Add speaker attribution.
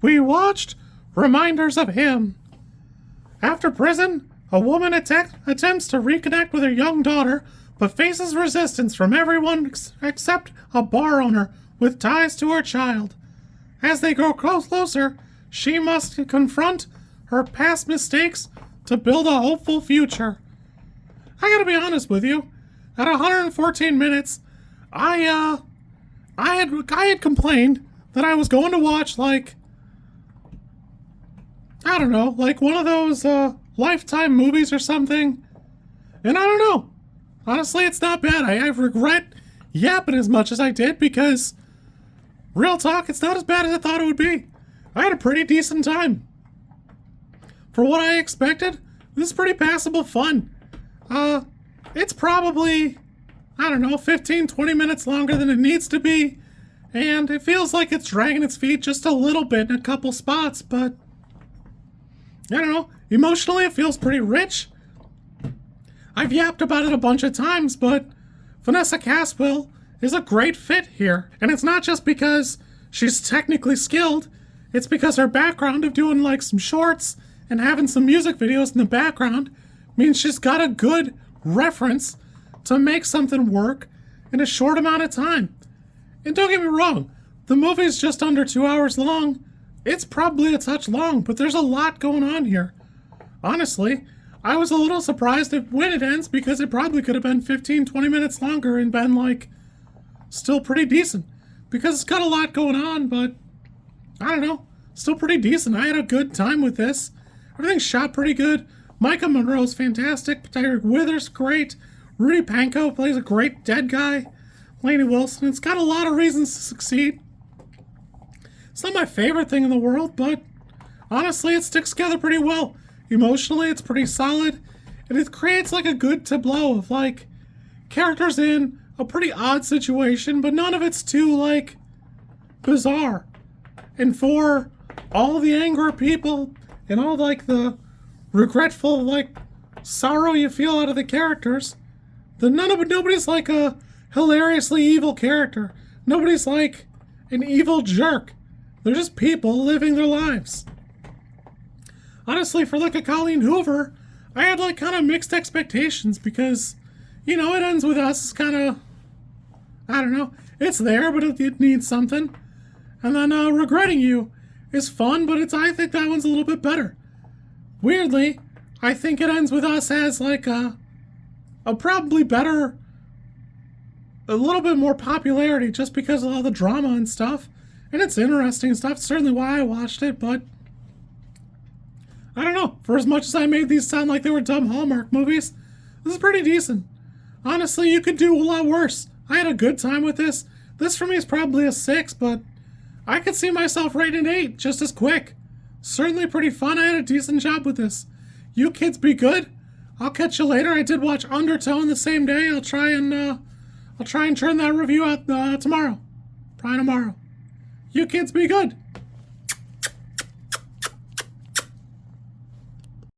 Speaker 1: We watched Reminders of Him. After prison, a woman attempts to reconnect with her young daughter, but faces resistance from everyone except a bar owner with ties to her child. As they grow closer, she must confront her past mistakes to build a hopeful future. I gotta be honest with you, at 114 minutes, I had complained that I was going to watch, like, I don't know, like one of those Lifetime movies or something. And I don't know. Honestly, it's not bad. I regret yapping as much as I did because, real talk, it's not as bad as I thought it would be. I had a pretty decent time. For what I expected, this is pretty passable fun. It's probably, I don't know, 15, 20 minutes longer than it needs to be. And it feels like it's dragging its feet just a little bit in a couple spots, but I don't know. Emotionally, it feels pretty rich. I've yapped about it a bunch of times, but Vanessa Caswill is a great fit here. And it's not just because she's technically skilled. It's because her background of doing like some shorts and having some music videos in the background means she's got a good reference to make something work in a short amount of time. And don't get me wrong, the movie's just under 2 hours long. It's probably a touch long, but there's a lot going on here. Honestly, I was a little surprised at when it ends because it probably could have been 15, 20 minutes longer and been, like, still pretty decent. Because it's got a lot going on, but I don't know, still pretty decent. I had a good time with this. Everything's shot pretty good. Maika Monroe's fantastic. Tyriq Withers, great. Rudy Pankow plays a great dead guy. Lainey Wilson. It's got a lot of reasons to succeed. It's not my favorite thing in the world, but honestly, it sticks together pretty well. Emotionally, it's pretty solid, and it creates like a good tableau of like characters in a pretty odd situation, but none of it's too like bizarre. And for all the angry people and all like the regretful like sorrow you feel out of the characters, nobody's like a hilariously evil character. Nobody's like an evil jerk. They're just people living their lives. Honestly, for like a Colleen Hoover, I had like kind of mixed expectations because, you know, it ends with us. It's kind of, I don't know, it's there, but it needs something. And then Regretting You is fun, but I think that one's a little bit better. Weirdly, I think it ends with us as like a probably better, a little bit more popularity just because of all the drama and stuff. And it's interesting stuff. It's certainly why I watched it, but I don't know. For as much as I made these sound like they were dumb Hallmark movies, this is pretty decent. Honestly, you could do a lot worse. I had a good time with this. This for me is probably a 6, but I could see myself rating an 8 just as quick. Certainly pretty fun. I had a decent job with this. You kids be good. I'll catch you later. I did watch Undertone the same day. I'll try and turn that review out tomorrow. Probably tomorrow. You kids be good.